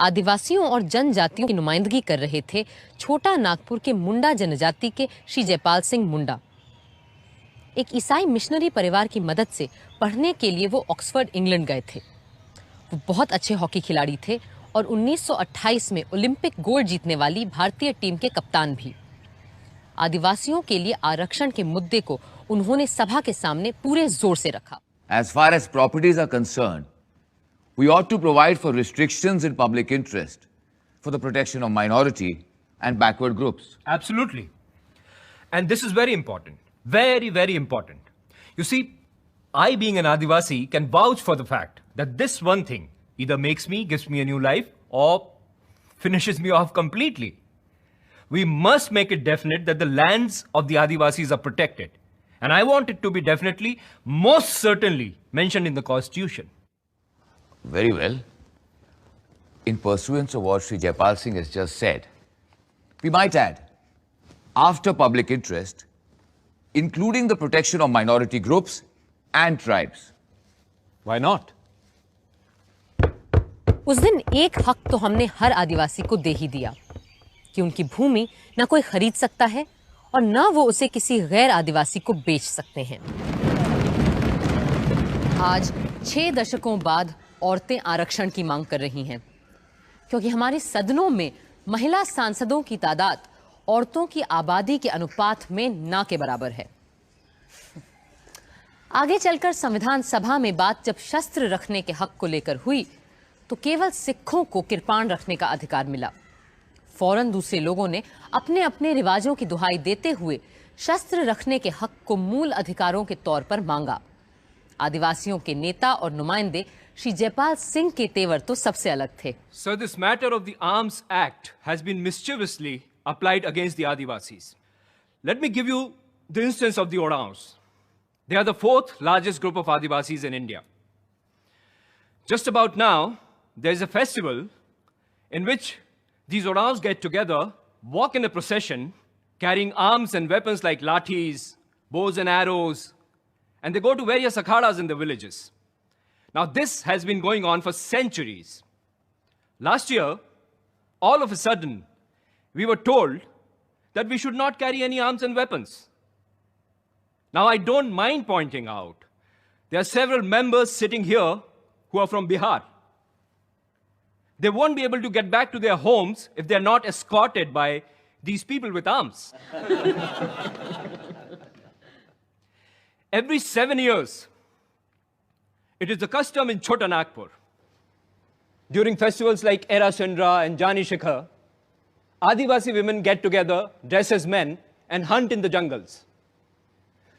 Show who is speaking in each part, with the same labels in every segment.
Speaker 1: आदिवासियों और जनजातियों की नुमाइंदगी कर रहे थे छोटा नागपुर के मुंडा जनजाति के श्री जयपाल सिंह मुंडा। एक ईसाई मिशनरी परिवार की मदद से पढ़ने के लिए वो ऑक्सफोर्ड इंग्लैंड गए थे। वो बहुत अच्छे हॉकी खिलाड़ी थे और 1928 में ओलंपिक गोल्ड जीतने वाली भारतीय टीम के कप्तान भी। आदिवासियों के लिए आरक्षण के मुद्दे को उन्होंने सभा के सामने पूरे जोर से रखा।
Speaker 2: As far as properties are concerned, we ought to provide for restrictions in public interest for the protection of minority and backward groups.
Speaker 3: Absolutely. And this is very important. Very, very important. You see, I being an Adivasi can vouch for the fact that this one thing either makes me, gives me a new life or finishes me off completely. We must make it definite that the lands of the Adivasis are protected. And I want it to be definitely, most certainly mentioned in the Constitution.
Speaker 2: Very well. In pursuance of what Sri Jayapal Singh has just said, we might add, after public interest, including the protection of minority groups and tribes.
Speaker 4: Why not?
Speaker 1: उस दिन एक हक तो हमने हर आदिवासी को दे ही दिया कि उनकी भूमि न कोई खरीद सकता है और न वो उसे किसी गैर आदिवासी को बेच सकते हैं। आज 6 दशकों बाद औरतें आरक्षण की मांग कर रही हैं क्योंकि हमारे सदनों में महिला सांसदों की तादाद औरतों की आबादी के अनुपात में ना के बराबर है। आगे चलकर संविधान सभा में बात जब शस्त्र रखने के हक को लेकर हुई तो केवल सिखों को किरपान रखने का अधिकार मिला। फौरन दूसरे लोगों ने अपने अपने रिवाजों की दुहाई देते हुए शस्त्र रखने के हक को मूल अधिकारों के तौर पर मांगा। आदिवासियों के नेता और नुमाइंदे श्री जयपाल सिंह के तेवर तो सबसे अलग थे।
Speaker 3: Sir, this matter of the Arms Act has been mischievously applied against the Adivasis. Let me give you the instance of the Oraons. They are the 4th largest group of Adivasis in India. Just about now, there is a festival in which these Oraons get together, walk in a procession, carrying arms and weapons like lathis, bows and arrows, and they go to various akhadas in the villages. Now, this has been going on for centuries. Last year, all of a sudden, we were told that we should not carry any arms and weapons. Now, I don't mind pointing out, there are several members sitting here who are from Bihar. They won't be able to get back to their homes if they're not escorted by these people with arms. Every 7 years, it is the custom in Chota Nagpur, during festivals like Era Sandra and Jani Shikhar, Adivasi women get together, dress as men, and hunt in the jungles.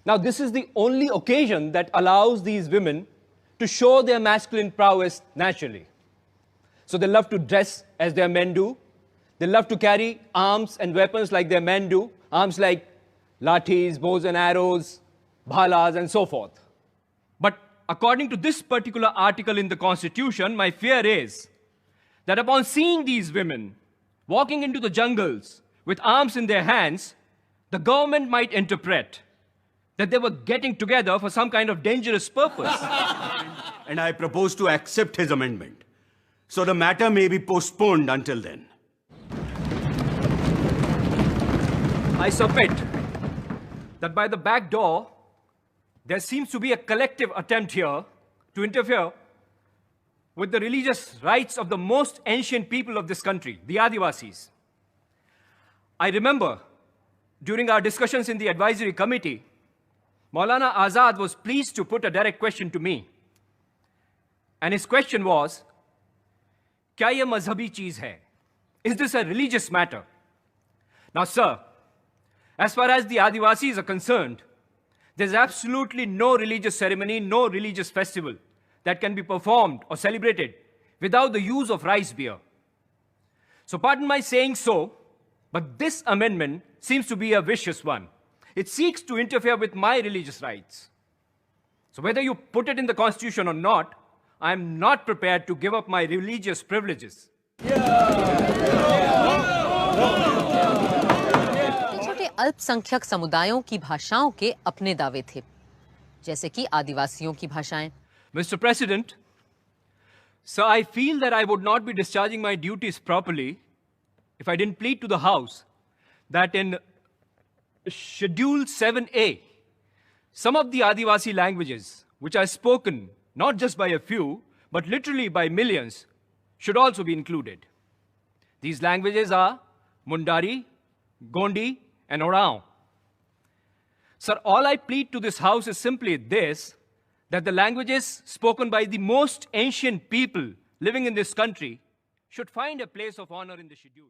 Speaker 3: Now, this is the only occasion that allows these women to show their masculine prowess naturally. So they love to dress as their men do. They love to carry arms and weapons like their men do. Arms like lathis, bows and arrows, bhalas, and so forth. But according to this particular article in the Constitution, my fear is that upon seeing these women walking into the jungles with arms in their hands, the government might interpret that they were getting together for some kind of dangerous purpose.
Speaker 5: And I propose to accept his amendment. So the matter may be postponed until then.
Speaker 3: I submit that by the back door, there seems to be a collective attempt here to interfere with the religious rights of the most ancient people of this country, the Adivasis. I remember during our discussions in the advisory committee, Maulana Azad was pleased to put a direct question to me. And his question was, क्या ये मजहबी चीज है? Is this a religious matter? Now, sir, as far as the Adivasis are concerned, there's absolutely no religious ceremony, no religious festival that can be performed or celebrated without the use of rice beer. So pardon my saying so, but this amendment seems to be a vicious one. It seeks to interfere with my religious rights. So whether you put it in the Constitution or not, I am not prepared to give up my religious privileges.
Speaker 1: छोटे अल्पसंख्यक समुदायों की भाषाओं के अपने दावे थे, जैसे कि आदिवासियों की भाषाएं।
Speaker 3: Mr. President, So I feel that I would not be discharging my duties properly if I didn't plead to the House that in Schedule 7A, some of the Adivasi languages, which are spoken not just by a few, but literally by millions, should also be included. These languages are Mundari, Gondi, and Oraon. Sir, all I plead to this House is simply this, that the languages spoken by the most ancient people living in this country should find a place of honor in the schedule.